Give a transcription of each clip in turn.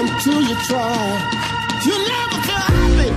until you try. You never feel happy.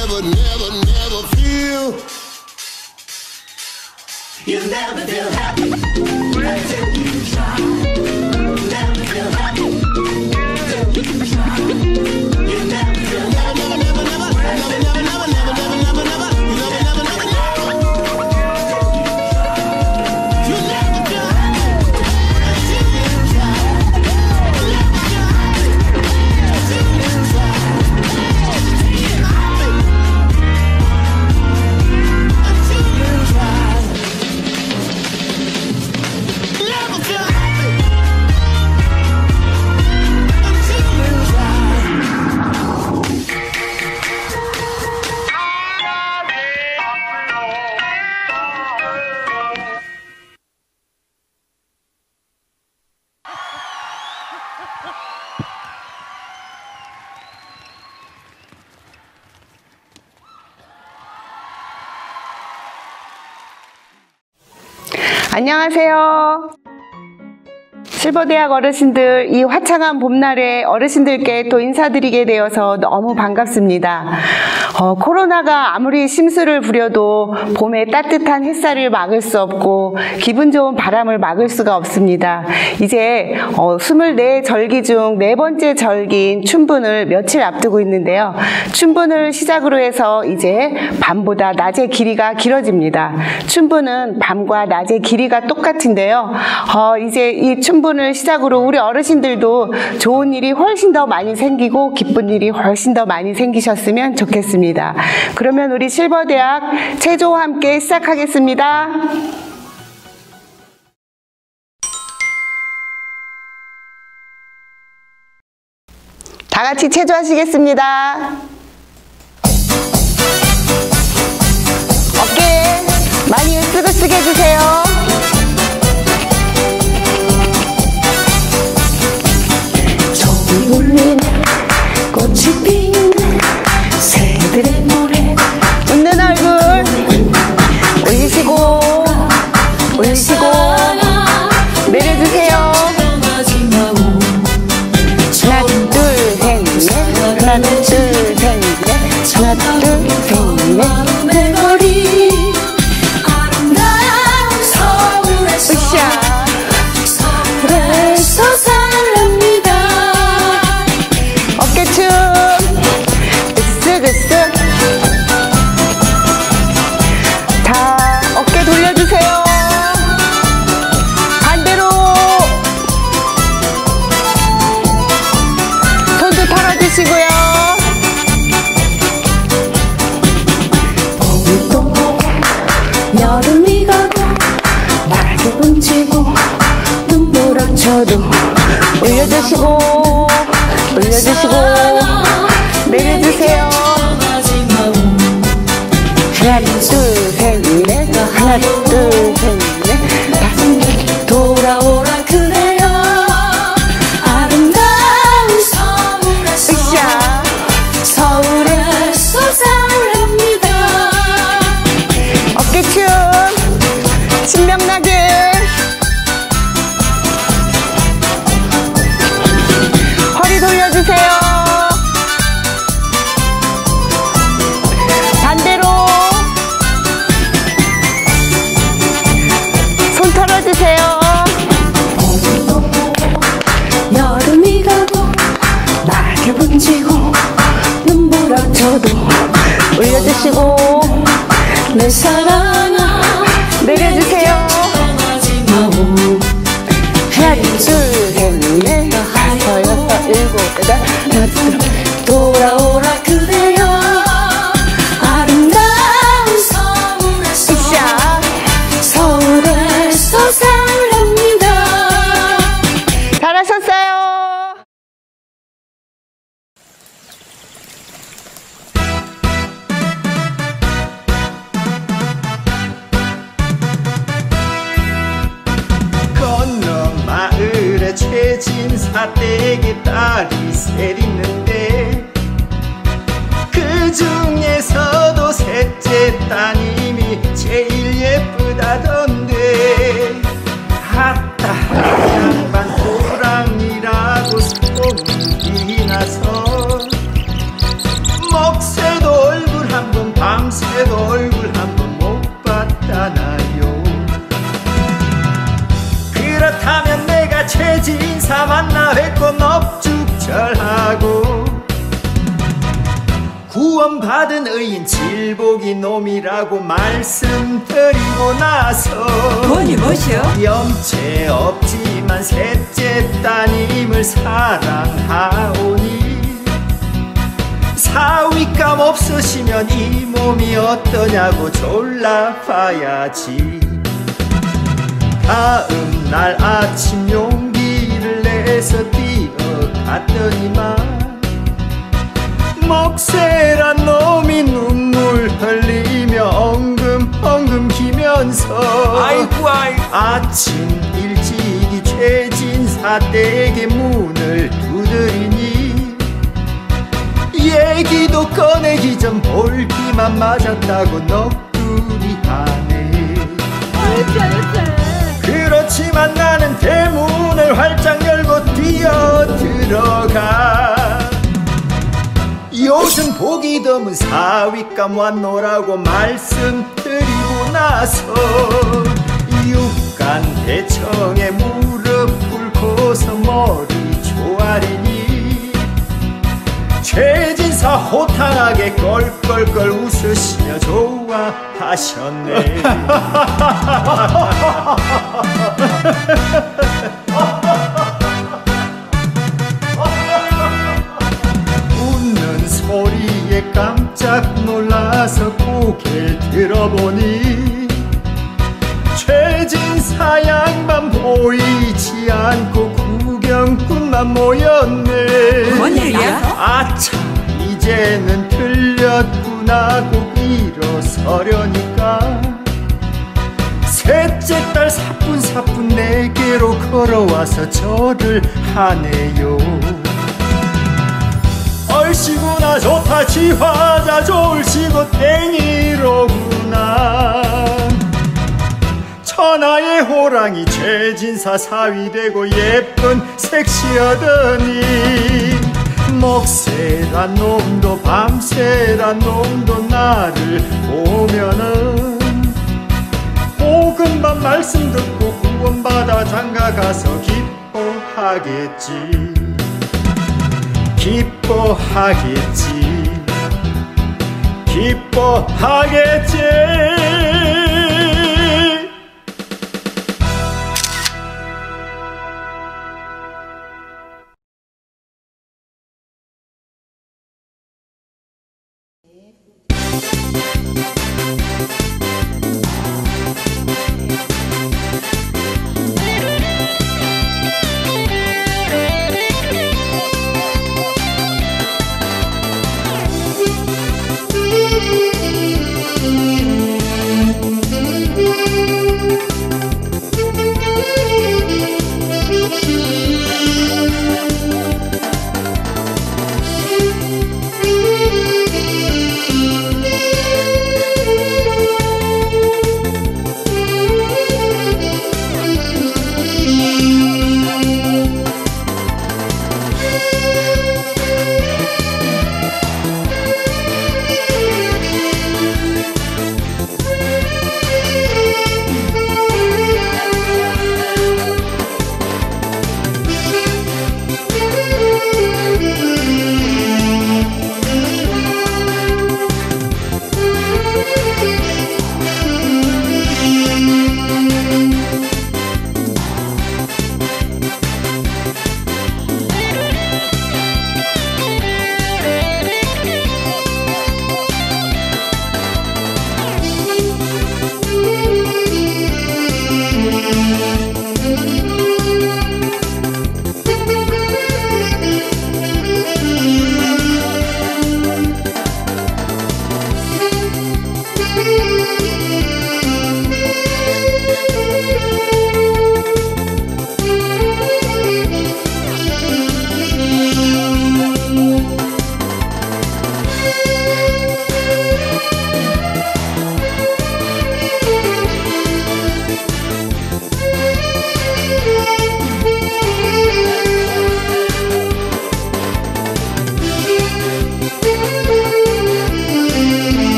Never feel. You never feel happy until you try. Never feel happy until you try. You never feel happy. 안녕하세요. 실버대학 어르신들, 이 화창한 봄날에 어르신들께 또 인사드리게 되어서 너무 반갑습니다. 코로나가 아무리 심술을 부려도 봄의 따뜻한 햇살을 막을 수 없고 기분 좋은 바람을 막을 수가 없습니다. 이제 24 절기 중 4번째 절기인 춘분을 며칠 앞두고 있는데요. 춘분을 시작으로 해서 이제 밤보다 낮의 길이가 길어집니다. 춘분은 밤과 낮의 길이가 똑같은데요. 이제 이 춘분을 시작으로 우리 어르신들도 좋은 일이 훨씬 더 많이 생기고 기쁜 일이 훨씬 더 많이 생기셨으면 좋겠습니다. 그러면 우리 실버대학 체조와 함께 시작하겠습니다. 다 같이 체조하시겠습니다. 어깨 많이 으쓱으쓱 해주세요. 종이 울린 꽃이 핀 새들의 노래. 웃는 얼굴 올리시고 올리시고 내려주세요. 하나 둘 셋 넷 하나 둘 셋 넷 하나 둘 셋 넷. 내 머리 아름다운 서울에서 서울에서 살랍니다. 어깨춤 으쓱으쓱. 자, 어깨 돌려주세요. 반대로 손도 털어주시고요. 저도 올려주시고 올려주시고 내려주세요. 하나 둘 셋 넷 하나 둘 셋 넷 다섯 돌아오라 그래요 아름다운 서울에서 으쌰 서울에서 사랑합니다 어깨춤 신명나게 허리 돌려주세요. 반대로 손 털어주세요. 여름이 가고 낙엽은 지고 눈보라쳐도 올려주시고 내 사랑아 내려주세요. 떠나지 마오 하나 둘셋넷 다섯 여섯 일곱 여덟 하나 둘 돌아오라 그래요 아름다운 서울에서 으쌰 서울에서 사랑합니다 잘하셨어요. 건너 마을에 최진사 댁에 딸이 셋 있는데 그 중에서도 셋째 따님이 제일 예쁘다던데 아따 양반 호랑이라고 소문이 나서 먹새도 얼굴 한번 밤새도 얼굴 한번 못 봤다나요. 그렇다면 내가 최진사 만나 뵙고 넙죽절하고 구원받은 의인 질복이 놈이라고 말씀드리고 나서 뭐니 뭐시여? 염체 없지만 셋째 따님을 사랑하오니 사위감 없으시면 이 몸이 어떠냐고 졸라봐야지. 다음 날 아침 용기를 내서 뛰어갔더니만 먹새란 놈이 눈물 흘리며 엉금엉금 기면서 아이고 아이고 아침 일찍이 최진사 댁의 문을 두드리니 얘기도 꺼내기 전 볼기만 맞았다고 넋두리 하네. 그렇지만 나는 대문을 활짝 열고 뛰어들어가 요즘 보기 드문 사위감 왔노라고 말씀드리고 나서 육간 대청에 무릎 꿇고서 머리 조아리니 최진사 호탕하게 껄껄껄 웃으시며 좋아하셨네. 웃는 소리에 깜짝 놀라서 고개를 들어보니 최진사 양반 보이지 않고 구경꾼만 모였네. 뭔 일이야? 아차 이제는 틀렸구나 꼭 일어서려니까 셋째 딸 사뿐사뿐 내게로 걸어와서 절을 하네요. 얼씨구나 좋다 지화자 좋을시고 땡이로구나. 천하의 호랑이 최진사 사위 되고 예쁜 섹시하더니 먹새란 놈도 밤새란 놈도 나를 보면은 오금만 말씀 듣고 구원받아 장가가서 기뻐하겠지. 기뻐하겠지. 기뻐하겠지.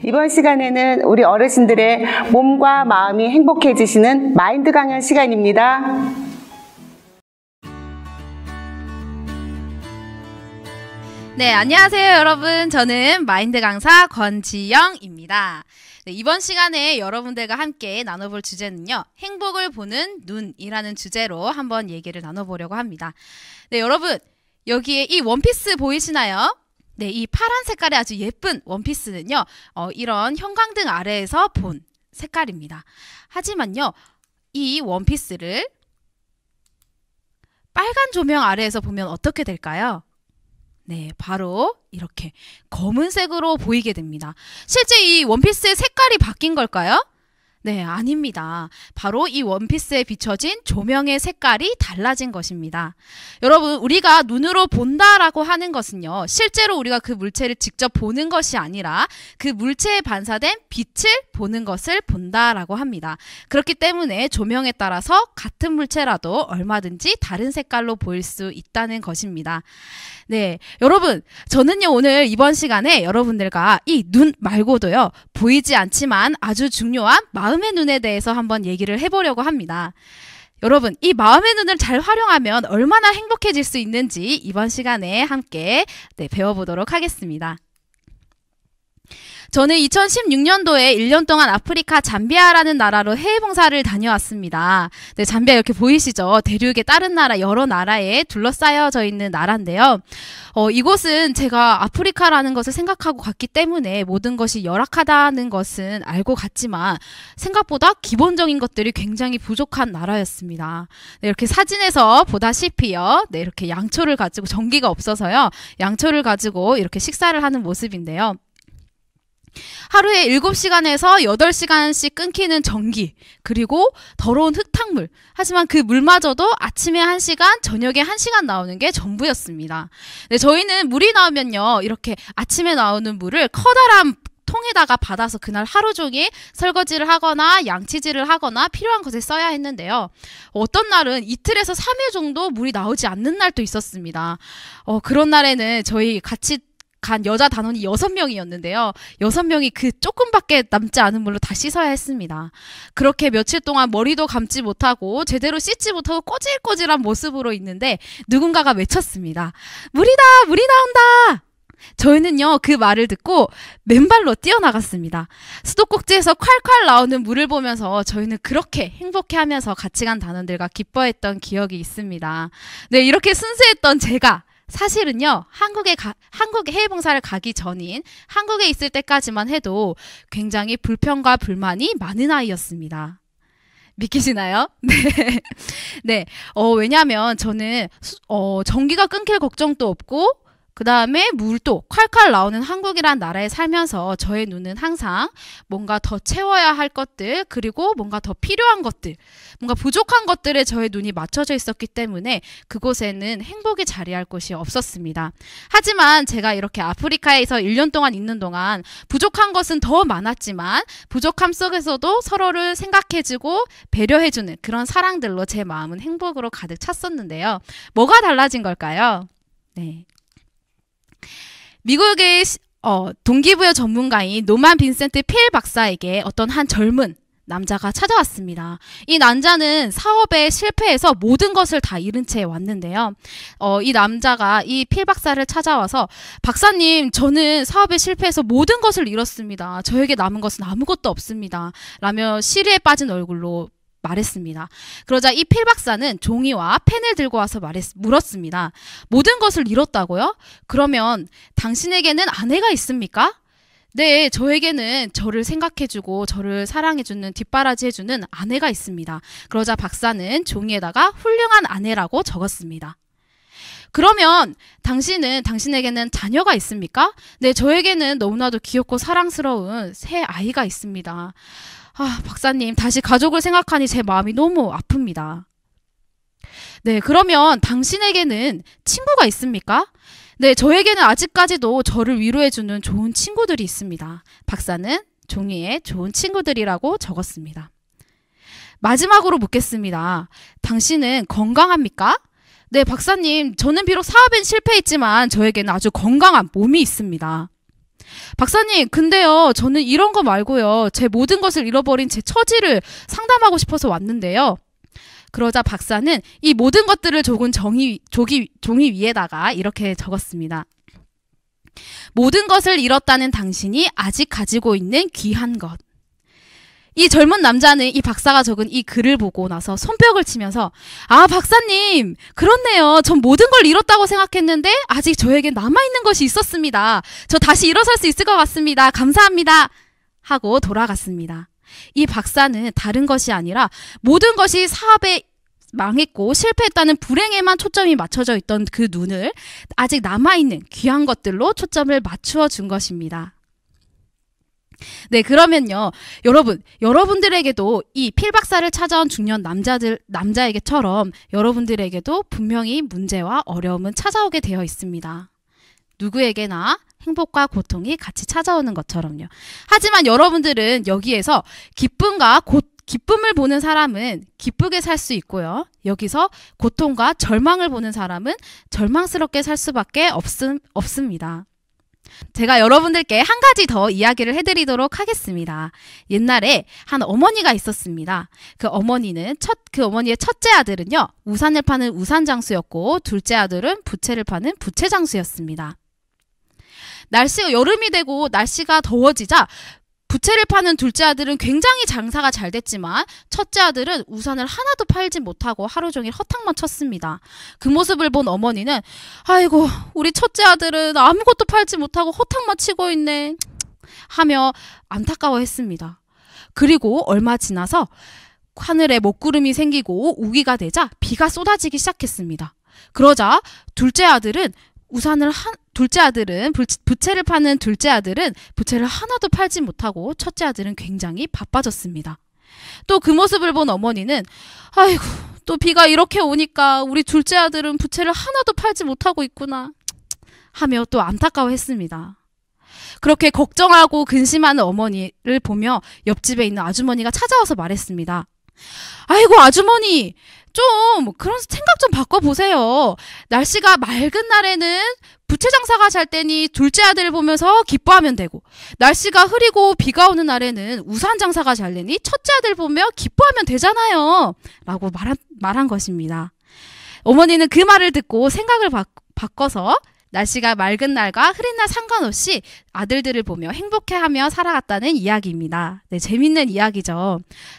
이번 시간에는 우리 어르신들의 몸과 마음이 행복해지시는 마인드 강연 시간입니다. 네, 안녕하세요 여러분. 저는 마인드 강사 권지영입니다. 네, 이번 시간에 여러분들과 함께 나눠볼 주제는요, 행복을 보는 눈이라는 주제로 한번 얘기를 나눠보려고 합니다. 네, 여러분, 여기에 이 원피스 보이시나요? 네, 이 파란 색깔의 아주 예쁜 원피스는요, 이런 형광등 아래에서 본 색깔입니다. 하지만요, 이 원피스를 빨간 조명 아래에서 보면 어떻게 될까요? 네, 바로 이렇게 검은색으로 보이게 됩니다. 실제 이 원피스의 색깔이 바뀐 걸까요? 네, 아닙니다. 바로 이 원피스에 비춰진 조명의 색깔이 달라진 것입니다. 여러분, 우리가 눈으로 본다라고 하는 것은요, 실제로 우리가 그 물체를 직접 보는 것이 아니라 그 물체에 반사된 빛을 보는 것을 본다라고 합니다. 그렇기 때문에 조명에 따라서 같은 물체라도 얼마든지 다른 색깔로 보일 수 있다는 것입니다. 네, 여러분, 저는요, 오늘 이번 시간에 여러분들과 이 눈 말고도요, 보이지 않지만 아주 중요한 마음의 눈에 대해서 한번 얘기를 해보려고 합니다. 여러분, 이 마음의 눈을 잘 활용하면 얼마나 행복해질 수 있는지 이번 시간에 함께 배워보도록 하겠습니다. 저는 2016년도에 1년 동안 아프리카 잠비아라는 나라로 해외 봉사를 다녀왔습니다. 네, 잠비아 이렇게 보이시죠? 대륙의 다른 나라, 여러 나라에 둘러싸여져 있는 나라인데요. 이곳은 제가 아프리카라는 것을 생각하고 갔기 때문에 모든 것이 열악하다는 것은 알고 갔지만 생각보다 기본적인 것들이 굉장히 부족한 나라였습니다. 네, 이렇게 사진에서 보다시피요. 네, 이렇게 양초를 가지고, 전기가 없어서요, 양초를 가지고 이렇게 식사를 하는 모습인데요. 하루에 7시간에서 8시간씩 끊기는 전기, 그리고 더러운 흙탕물. 하지만 그 물마저도 아침에 1시간, 저녁에 1시간 나오는 게 전부였습니다. 네, 저희는 물이 나오면요, 이렇게 아침에 나오는 물을 커다란 통에다가 받아서 그날 하루 종일 설거지를 하거나 양치질을 하거나 필요한 것에 써야 했는데요. 어떤 날은 이틀에서 3일 정도 물이 나오지 않는 날도 있었습니다. 그런 날에는 저희 같이 간 여자 단원이 6명이었는데요. 6명이 그 조금밖에 남지 않은 물로 다 씻어야 했습니다. 그렇게 며칠 동안 머리도 감지 못하고 제대로 씻지 못하고 꼬질꼬질한 모습으로 있는데 누군가가 외쳤습니다. 물이다! 물이 나온다! 저희는요, 그 말을 듣고 맨발로 뛰어나갔습니다. 수도꼭지에서 콸콸 나오는 물을 보면서 저희는 그렇게 행복해하면서 같이 간 단원들과 기뻐했던 기억이 있습니다. 네, 이렇게 순수했던 제가 사실은요, 한국에 해외 봉사를 가기 전인 한국에 있을 때까지만 해도 굉장히 불평과 불만이 많은 아이였습니다. 믿기시나요? 네. 네. 왜냐하면 저는 전기가 끊길 걱정도 없고, 그 다음에 물도 콸콸 나오는 한국이란 나라에 살면서 저의 눈은 항상 뭔가 더 채워야 할 것들, 그리고 뭔가 더 필요한 것들, 뭔가 부족한 것들에 저의 눈이 맞춰져 있었기 때문에 그곳에는 행복이 자리할 곳이 없었습니다. 하지만 제가 이렇게 아프리카에서 1년 동안 있는 동안 부족한 것은 더 많았지만 부족함 속에서도 서로를 생각해주고 배려해주는 그런 사랑들로 제 마음은 행복으로 가득 찼었는데요. 뭐가 달라진 걸까요? 네. 미국의 동기부여 전문가인 노만 빈센트 필 박사에게 어떤 한 젊은 남자가 찾아왔습니다. 이 남자는 사업에 실패해서 모든 것을 다 잃은 채 왔는데요. 이 남자가 이 필 박사를 찾아와서, 박사님, 저는 사업에 실패해서 모든 것을 잃었습니다. 저에게 남은 것은 아무것도 없습니다. 라며 시리에 빠진 얼굴로 말했습니다. 그러자 이 필 박사는 종이와 펜을 들고 와서 물었습니다. 모든 것을 잃었다고요? 그러면 당신에게는 아내가 있습니까? 네, 저에게는 저를 생각해주고 저를 사랑해주는, 뒷바라지해주는 아내가 있습니다. 그러자 박사는 종이에다가 훌륭한 아내라고 적었습니다. 그러면 당신에게는 자녀가 있습니까? 네, 저에게는 너무나도 귀엽고 사랑스러운 새 아이가 있습니다. 박사님, 다시 가족을 생각하니 제 마음이 너무 아픕니다. 네, 그러면 당신에게는 친구가 있습니까? 네, 저에게는 아직까지도 저를 위로해주는 좋은 친구들이 있습니다. 박사는 종이에 좋은 친구들이라고 적었습니다. 마지막으로 묻겠습니다. 당신은 건강합니까? 네, 박사님, 저는 비록 사업엔 실패했지만 저에게는 아주 건강한 몸이 있습니다. 박사님, 근데요, 저는 이런 거 말고요, 제 모든 것을 잃어버린 제 처지를 상담하고 싶어서 왔는데요. 그러자 박사는 이 모든 것들을 적은 종이 위에다가 이렇게 적었습니다. 모든 것을 잃었다는 당신이 아직 가지고 있는 귀한 것. 이 젊은 남자는 이 박사가 적은 이 글을 보고 나서 손뼉을 치면서, 아, 박사님, 그렇네요. 전 모든 걸 잃었다고 생각했는데 아직 저에게 남아있는 것이 있었습니다. 저 다시 일어설 수 있을 것 같습니다. 감사합니다. 하고 돌아갔습니다. 이 박사는 다른 것이 아니라 모든 것이 사업에 망했고 실패했다는 불행에만 초점이 맞춰져 있던 그 눈을 아직 남아있는 귀한 것들로 초점을 맞추어 준 것입니다. 네, 그러면요, 여러분들에게도 이 필박사를 찾아온 중년 남자에게처럼 여러분들에게도 분명히 문제와 어려움은 찾아오게 되어 있습니다. 누구에게나 행복과 고통이 같이 찾아오는 것처럼요. 하지만 여러분들은 여기에서 기쁨을 보는 사람은 기쁘게 살 수 있고요. 여기서 고통과 절망을 보는 사람은 절망스럽게 살 수밖에 없습니다. 제가 여러분들께 한 가지 더 이야기를 해드리도록 하겠습니다. 옛날에 한 어머니가 있었습니다. 그 어머니의 첫째 아들은요, 우산을 파는 우산장수였고, 둘째 아들은 부채를 파는 부채장수였습니다. 여름이 되고 날씨가 더워지자 부채를 파는 둘째 아들은 굉장히 장사가 잘 됐지만 첫째 아들은 우산을 하나도 팔지 못하고 하루 종일 허탕만 쳤습니다. 그 모습을 본 어머니는, 아이고, 우리 첫째 아들은 아무것도 팔지 못하고 허탕만 치고 있네 하며 안타까워했습니다. 그리고 얼마 지나서 하늘에 먹구름이 생기고 우기가 되자 비가 쏟아지기 시작했습니다. 그러자 부채를 파는 둘째 아들은 부채를 하나도 팔지 못하고 첫째 아들은 굉장히 바빠졌습니다. 또 그 모습을 본 어머니는, 아이고, 또 비가 이렇게 오니까 우리 둘째 아들은 부채를 하나도 팔지 못하고 있구나 하며 또 안타까워했습니다. 그렇게 걱정하고 근심하는 어머니를 보며 옆집에 있는 아주머니가 찾아와서 말했습니다. 아이고, 아주머니, 좀 그런 생각 좀 바꿔보세요. 날씨가 맑은 날에는 부채 장사가 잘 되니 둘째 아들을 보면서 기뻐하면 되고, 날씨가 흐리고 비가 오는 날에는 우산 장사가 잘 되니 첫째 아들 보며 기뻐하면 되잖아요. 라고 말한 것입니다. 어머니는 그 말을 듣고 생각을 바꿔서 날씨가 맑은 날과 흐린 날 상관없이 아들들을 보며 행복해하며 살아갔다는 이야기입니다. 네, 재밌는 이야기죠.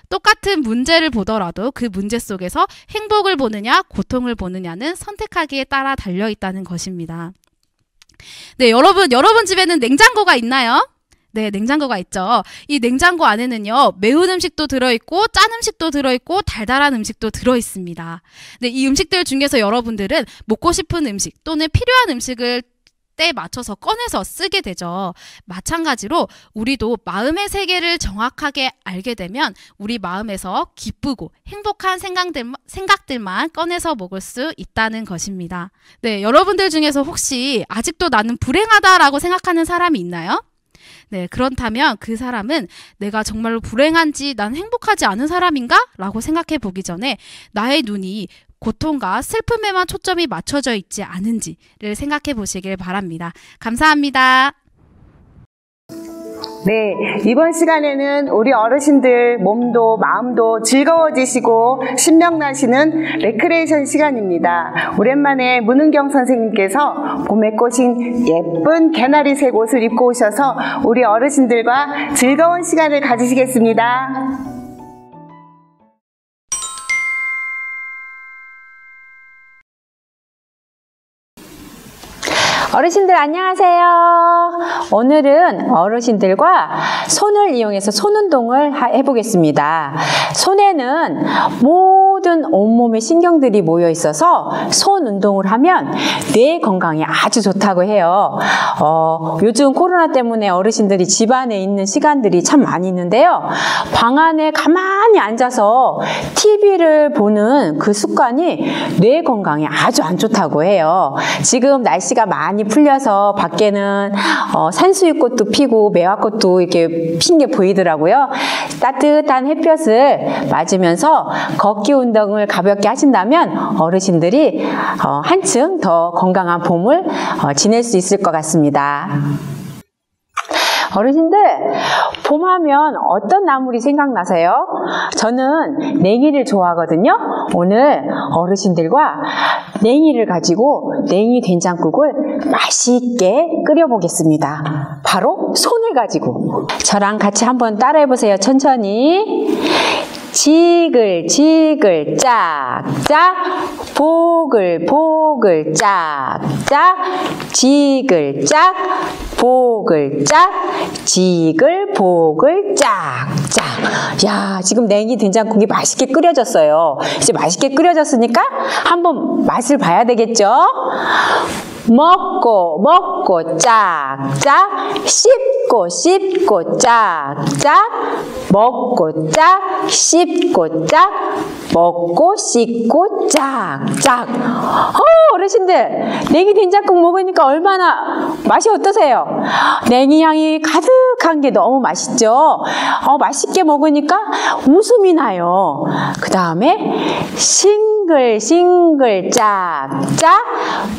똑같은 문제를 보더라도 그 문제 속에서 행복을 보느냐 고통을 보느냐는 선택하기에 따라 달려있다는 것입니다. 네, 여러분 집에는 냉장고가 있나요? 네, 냉장고가 있죠. 이 냉장고 안에는요, 매운 음식도 들어있고 짠 음식도 들어있고 달달한 음식도 들어있습니다. 네, 이 음식들 중에서 여러분들은 먹고 싶은 음식 또는 필요한 음식을 때에 맞춰서 꺼내서 쓰게 되죠. 마찬가지로 우리도 마음의 세계를 정확하게 알게 되면 우리 마음에서 기쁘고 행복한 생각들만 꺼내서 먹을 수 있다는 것입니다. 네, 여러분들 중에서 혹시 아직도 나는 불행하다라고 생각하는 사람이 있나요? 네, 그렇다면 그 사람은 내가 정말로 불행한지 난 행복하지 않은 사람인가? 라고 생각해 보기 전에 나의 눈이 고통과 슬픔에만 초점이 맞춰져 있지 않은지를 생각해 보시길 바랍니다. 감사합니다. 네, 이번 시간에는 우리 어르신들 몸도 마음도 즐거워지시고 신명나시는 레크레이션 시간입니다. 오랜만에 문은경 선생님께서 봄에 꽂힌 예쁜 개나리 색 옷을 입고 오셔서 우리 어르신들과 즐거운 시간을 가지시겠습니다. 어르신들 안녕하세요. 오늘은 어르신들과 손을 이용해서 손운동을 해보겠습니다. 손에는 모든 온몸의 신경들이 모여 있어서 손운동을 하면 뇌 건강에 아주 좋다고 해요. 요즘 코로나 때문에 어르신들이 집안에 있는 시간들이 참 많이 있는데요. 방 안에 가만히 앉아서 TV를 보는 그 습관이 뇌 건강에 아주 안 좋다고 해요. 지금 날씨가 많이 풀려서 밖에는 산수유꽃도 피고 매화꽃도 이렇게 핀 게 보이더라고요. 따뜻한 햇볕을 맞으면서 걷기 운동을 가볍게 하신다면 어르신들이 한층 더 건강한 봄을 지낼 수 있을 것 같습니다. 어르신들, 봄하면 어떤 나물이 생각나세요? 저는 냉이를 좋아하거든요. 오늘 어르신들과 냉이를 가지고 냉이 된장국을 맛있게 끓여보겠습니다. 바로 손을 가지고. 저랑 같이 한번 따라해보세요. 천천히. 지글지글 짝짝, 보글보글 짝짝, 지글짝, 보글짝, 지글보글 짝짝. 야, 지금 냉이 된장국이 맛있게 끓여졌어요. 이제 맛있게 끓여졌으니까 한번 맛을 봐야 되겠죠? 먹고 먹고 짝짝, 씹고 짝짝, 먹고 짝, 씹고 짝, 먹고 씹고 짝짝. 어르신들, 냉이 된장국 먹으니까 얼마나 맛이 어떠세요? 냉이 향이 가득한 게 너무 맛있죠? 맛있게 먹으니까 웃음이 나요. 그 다음에 싱글싱글 짝짝,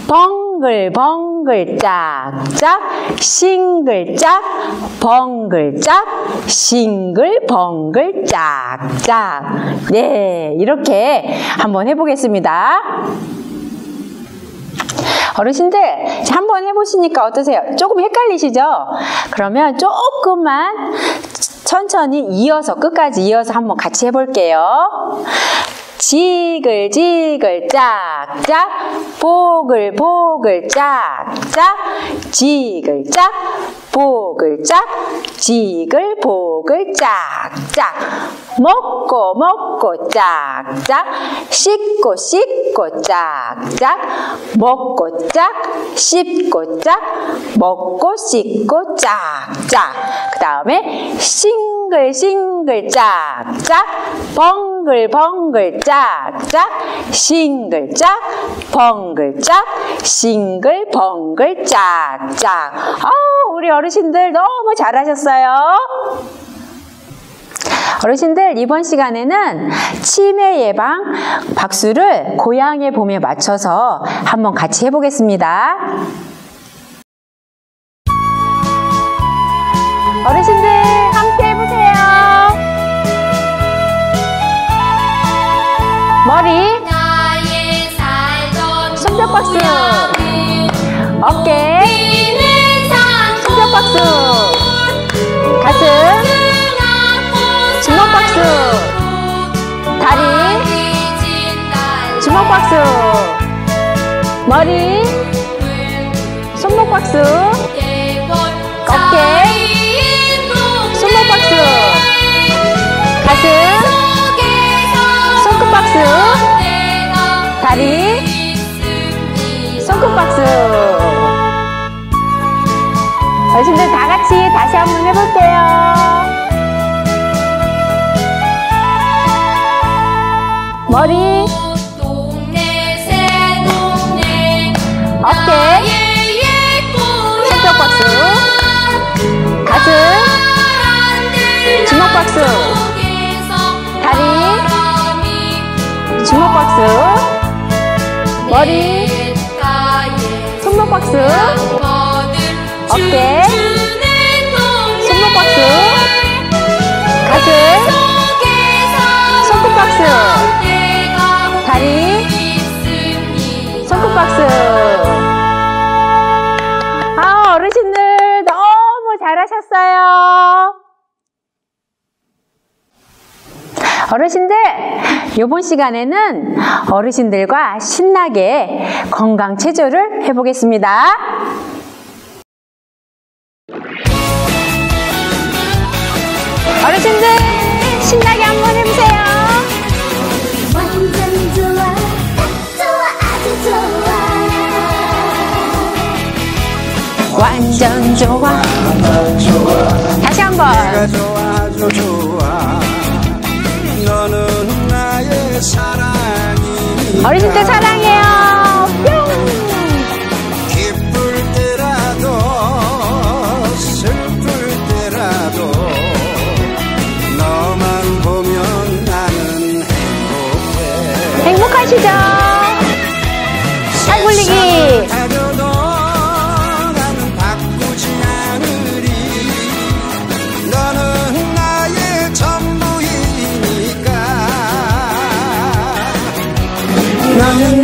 벙글벙글 짝짝, 싱글짝, 벙글짝, 싱글벙글 짝짝. 네, 이렇게 한번 해보겠습니다. 어르신들, 한번 해보시니까 어떠세요? 조금 헷갈리시죠? 그러면 조금만 천천히 이어서, 끝까지 이어서 한번 같이 해볼게요. 지글지글 짝짝, 보글보글 짝짝, 지글짝, 보글짝, 지글보글 짝짝. 먹고 먹고 짝짝, 씹고 짝짝, 먹고 짝, 씹고 짝, 먹고 씹고 짝짝. 그 다음에 싱글싱글 짝짝, 벙글벙글 짝짝, 싱글짝, 벙글짝, 싱글벙글 짝짝. 우리 어르신들 너무 잘하셨어요. 어르신들, 이번 시간에는 치매 예방 박수를 고향의 봄에 맞춰서 한번 같이 해보겠습니다. 어르신들, 함께 해보세요. 머리, 손뼉 박수, 어깨, 손뼉 박수, 가슴, 주먹 박수, 다리, 주먹 박수, 머리, 손목 박수, 어깨, 손목 박수, 가슴, 손끝 박수, 다리, 손끝 박수. 어르신들 다 같이 다시 한번 해볼게요. 머리, 어깨, 손뼉 박수, 가슴, 주먹 박수, 다리, 주먹 박수, 머리, 손목 박수, 어깨, 손목 박수, 가슴, 손끝 박수, 다리, 손끝 박수. 어르신들 너무 잘하셨어요. 어르신들, 이번 시간에는 어르신들과 신나게 건강 체조를 해보겠습니다. 어르신들, 신나게 한번 해보세요. 완전 좋아 좋아 아주 좋아 완전 좋아. 다시 한번. 내가 좋아 아주 좋아 너는 나의 사랑이 어르신들 사랑해요. 뿅. 기쁠 때라도 슬플 때라도 너만 보면 나는 행복해 행복하시죠? 살 굴리기. 가져도 나는 바꾸지 않으리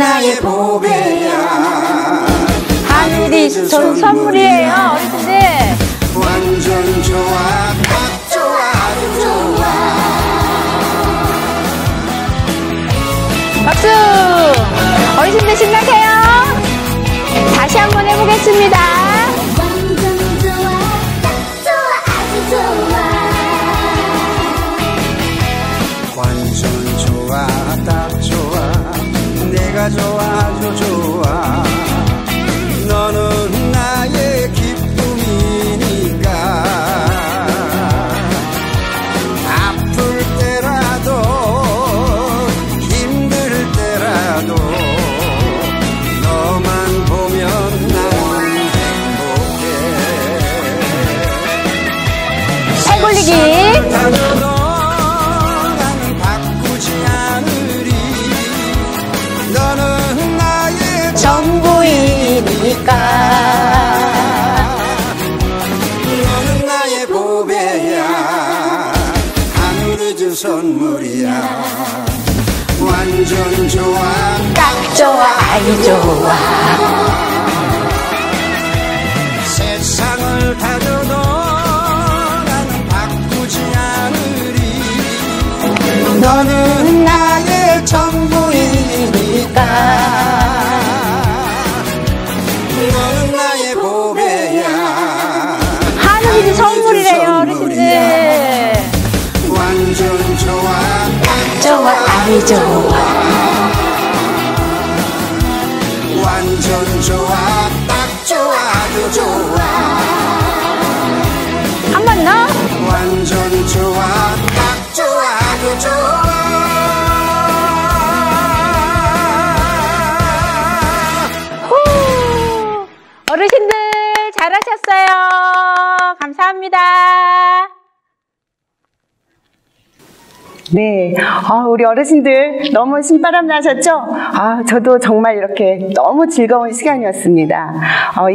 나의 보배야. 하늘이 준 선물이에요, 어르신들. 완전 좋아, 딱 좋아, 아주 좋아. 박수! 어르신들 신나세요? 다시 한번 해보겠습니다. 완전 좋아 딱 좋아 아주 좋아 완전 좋아, 딱 좋아. 내가 좋아, 아주 좋아. 너는 나의 기쁨이니까. 아플 때라도 힘들 때라도 너만 보면 나는 행복해. 팔 굴리기. 다녀도 나는 바꾸지 않으리. 너는 나의 전부이니까. 너는 나의 보배야. 하늘이 준 선물이야. 완전 좋아, 딱 좋아, 아이 좋아. 세상을 다져도 나는 바꾸지 않으리. 너는 나의 전부이니까. 너는 나의 보배야. 하늘이 선물이래요, 어르신들. 완전 좋아, 딱 좋아, 아이 좋아. 완전 좋아, 딱 좋아, 아주 좋아. 한 번 더. 완전 좋아, 딱 좋아, 아주 좋아. 후! 어르신들 잘하셨어요. 감사합니다. 네, 우리 어르신들 너무 신바람 나셨죠? 저도 정말 이렇게 너무 즐거운 시간이었습니다.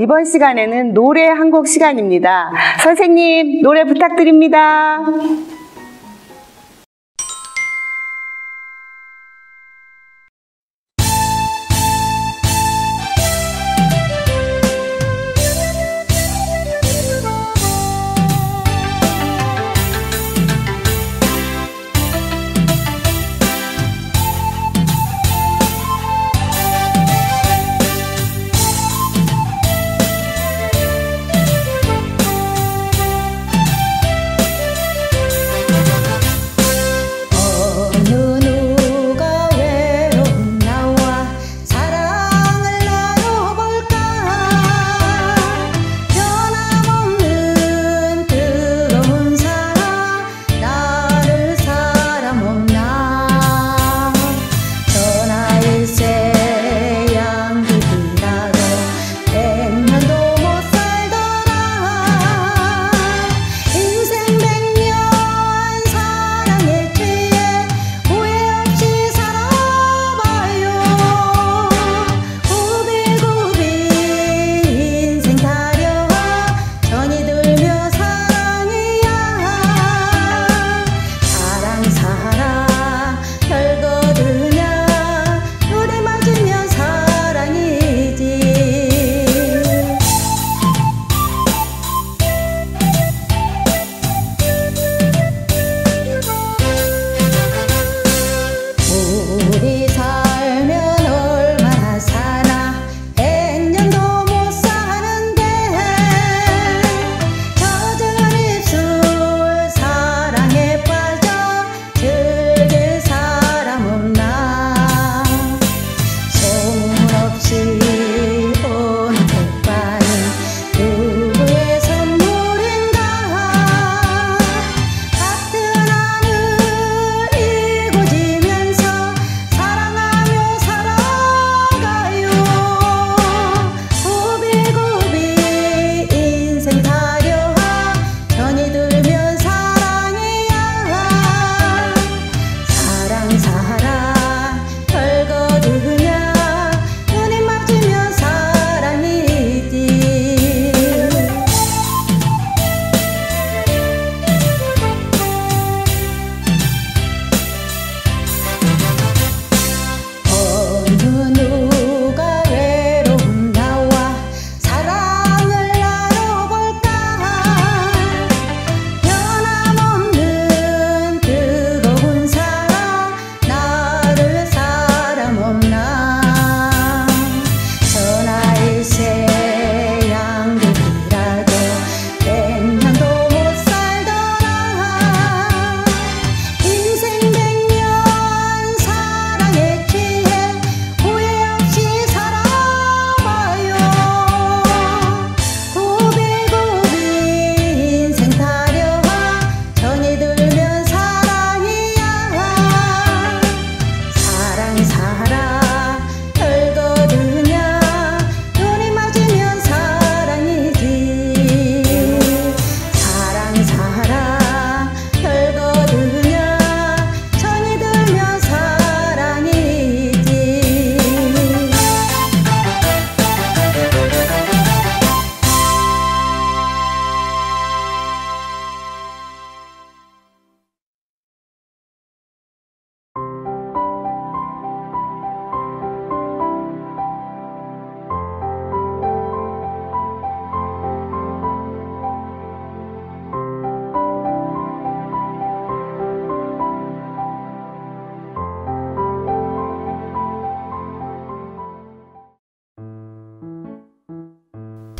이번 시간에는 노래 한 곡 시간입니다. 선생님, 노래 부탁드립니다.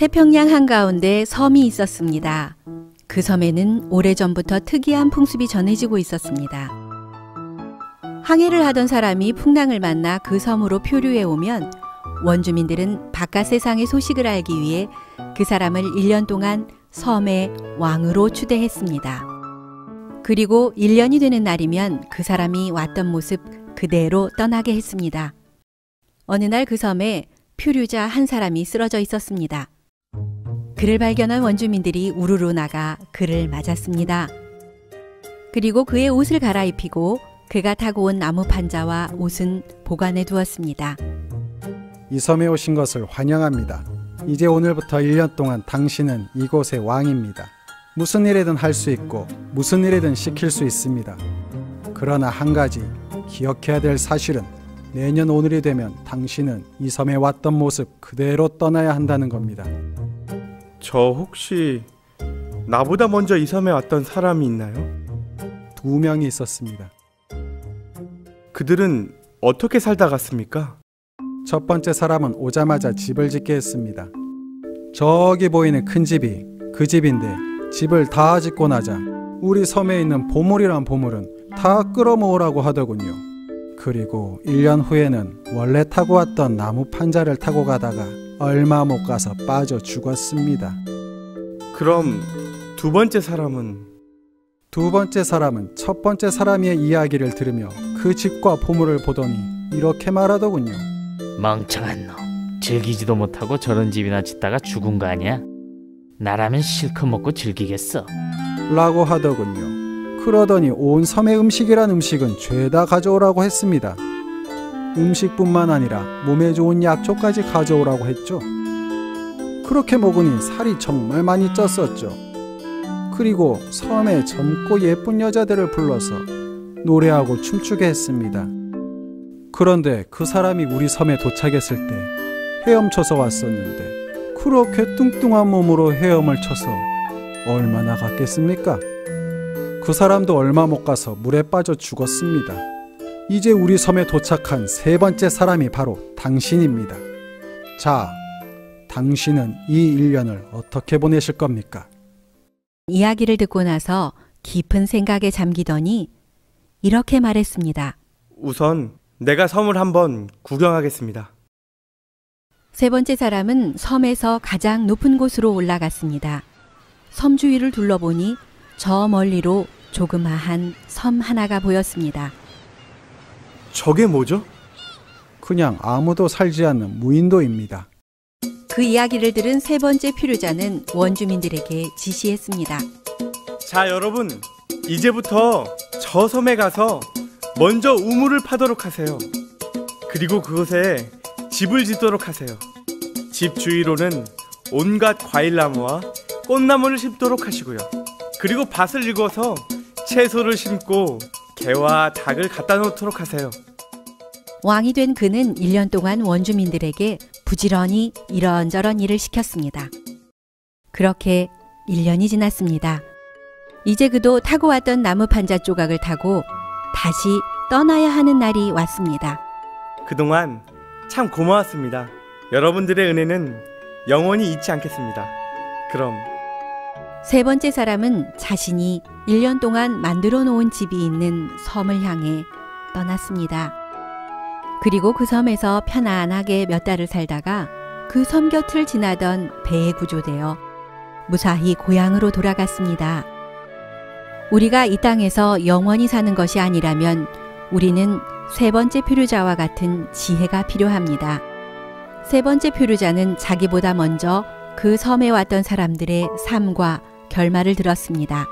태평양 한가운데 섬이 있었습니다. 그 섬에는 오래전부터 특이한 풍습이 전해지고 있었습니다. 항해를 하던 사람이 풍랑을 만나 그 섬으로 표류해 오면 원주민들은 바깥 세상의 소식을 알기 위해 그 사람을 1년 동안 섬의 왕으로 추대했습니다. 그리고 1년이 되는 날이면 그 사람이 왔던 모습 그대로 떠나게 했습니다. 어느 날 그 섬에 표류자 한 사람이 쓰러져 있었습니다. 그를 발견한 원주민들이 우르르 나가 그를 맞았습니다. 그리고 그의 옷을 갈아입히고 그가 타고 온 나무 판자와 옷은 보관해 두었습니다. 이 섬에 오신 것을 환영합니다. 이제 오늘부터 1년 동안 당신은 이곳의 왕입니다. 무슨 일이든 할 수 있고 무슨 일이든 시킬 수 있습니다. 그러나 한 가지 기억해야 될 사실은 내년 오늘이 되면 당신은 이 섬에 왔던 모습 그대로 떠나야 한다는 겁니다. 저 혹시 나보다 먼저 이 섬에 왔던 사람이 있나요? 2명이 있었습니다. 그들은 어떻게 살다 갔습니까? 첫 번째 사람은 오자마자 집을 짓게 했습니다. 저기 보이는 큰 집이 그 집인데 집을 다 짓고 나자 우리 섬에 있는 보물이란 보물은 다 끌어모으라고 하더군요. 그리고 1년 후에는 원래 타고 왔던 나무 판자를 타고 가다가 얼마 못 가서 빠져 죽었습니다. 그럼 두 번째 사람은? 두 번째 사람은 첫 번째 사람의 이야기를 들으며 그 집과 보물을 보더니 이렇게 말하더군요. 멍청한 놈, 즐기지도 못하고 저런 집이나 짓다가 죽은 거 아니야? 나라면 실컷 먹고 즐기겠어 라고 하더군요. 그러더니 온 섬의 음식이란 음식은 죄다 가져오라고 했습니다. 음식뿐만 아니라 몸에 좋은 약초까지 가져오라고 했죠. 그렇게 먹으니 살이 정말 많이 쪘었죠. 그리고 섬에 젊고 예쁜 여자들을 불러서 노래하고 춤추게 했습니다. 그런데 그 사람이 우리 섬에 도착했을 때 헤엄쳐서 왔었는데 그렇게 뚱뚱한 몸으로 헤엄을 쳐서 얼마나 갔겠습니까? 그 사람도 얼마 못 가서 물에 빠져 죽었습니다. 이제 우리 섬에 도착한 세 번째 사람이 바로 당신입니다. 자, 당신은 이 1년을 어떻게 보내실 겁니까? 이야기를 듣고 나서 깊은 생각에 잠기더니 이렇게 말했습니다. 우선 내가 섬을 한번 구경하겠습니다. 세 번째 사람은 섬에서 가장 높은 곳으로 올라갔습니다. 섬 주위를 둘러보니 저 멀리로 조그마한 섬 하나가 보였습니다. 저게 뭐죠? 그냥 아무도 살지 않는 무인도입니다. 그 이야기를 들은 세 번째 표류자는 원주민들에게 지시했습니다. 자, 여러분, 이제부터 저 섬에 가서 먼저 우물을 파도록 하세요. 그리고 그곳에 집을 짓도록 하세요. 집 주위로는 온갖 과일나무와 꽃나무를 심도록 하시고요. 그리고 밭을 일궈서 채소를 심고 개와 닭을 갖다 놓도록 하세요. 왕이 된 그는 1년 동안 원주민들에게 부지런히 이런저런 일을 시켰습니다. 그렇게 1년이 지났습니다. 이제 그도 타고 왔던 나무 판자 조각을 타고 다시 떠나야 하는 날이 왔습니다. 그동안 참 고마웠습니다. 여러분들의 은혜는 영원히 잊지 않겠습니다. 그럼 세 번째 사람은 자신이 1년 동안 만들어 놓은 집이 있는 섬을 향해 떠났습니다. 그리고 그 섬에서 편안하게 몇 달을 살다가 그 섬 곁을 지나던 배에 구조되어 무사히 고향으로 돌아갔습니다. 우리가 이 땅에서 영원히 사는 것이 아니라면 우리는 세 번째 표류자와 같은 지혜가 필요합니다. 세 번째 표류자는 자기보다 먼저 그 섬에 왔던 사람들의 삶과 결말을 들었습니다.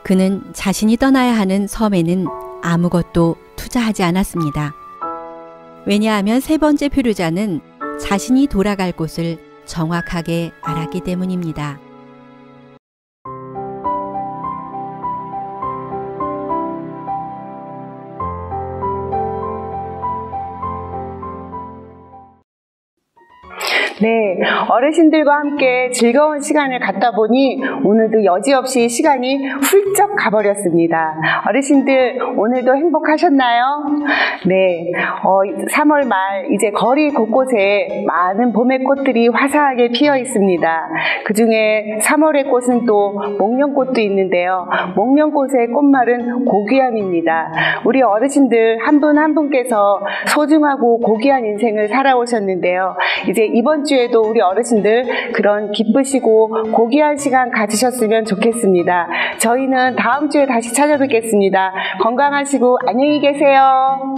그는 자신이 떠나야 하는 섬에는 아무것도 투자하지 않았습니다. 왜냐하면 세 번째 표류자는 자신이 돌아갈 곳을 정확하게 알았기 때문입니다. 네, 어르신들과 함께 즐거운 시간을 갖다 보니 오늘도 여지없이 시간이 훌쩍 가버렸습니다. 어르신들 오늘도 행복하셨나요? 네, 3월 말 이제 거리 곳곳에 많은 봄의 꽃들이 화사하게 피어 있습니다. 그 중에 3월의 꽃은 또 목련꽃도 있는데요. 목련꽃의 꽃말은 고귀함입니다. 우리 어르신들 한 분 한 분께서 소중하고 고귀한 인생을 살아오셨는데요. 이제 이번 주에도 우리 어르신들 그런 기쁘시고 고귀한 시간 가지셨으면 좋겠습니다. 저희는 다음 주에 다시 찾아뵙겠습니다. 건강하시고 안녕히 계세요.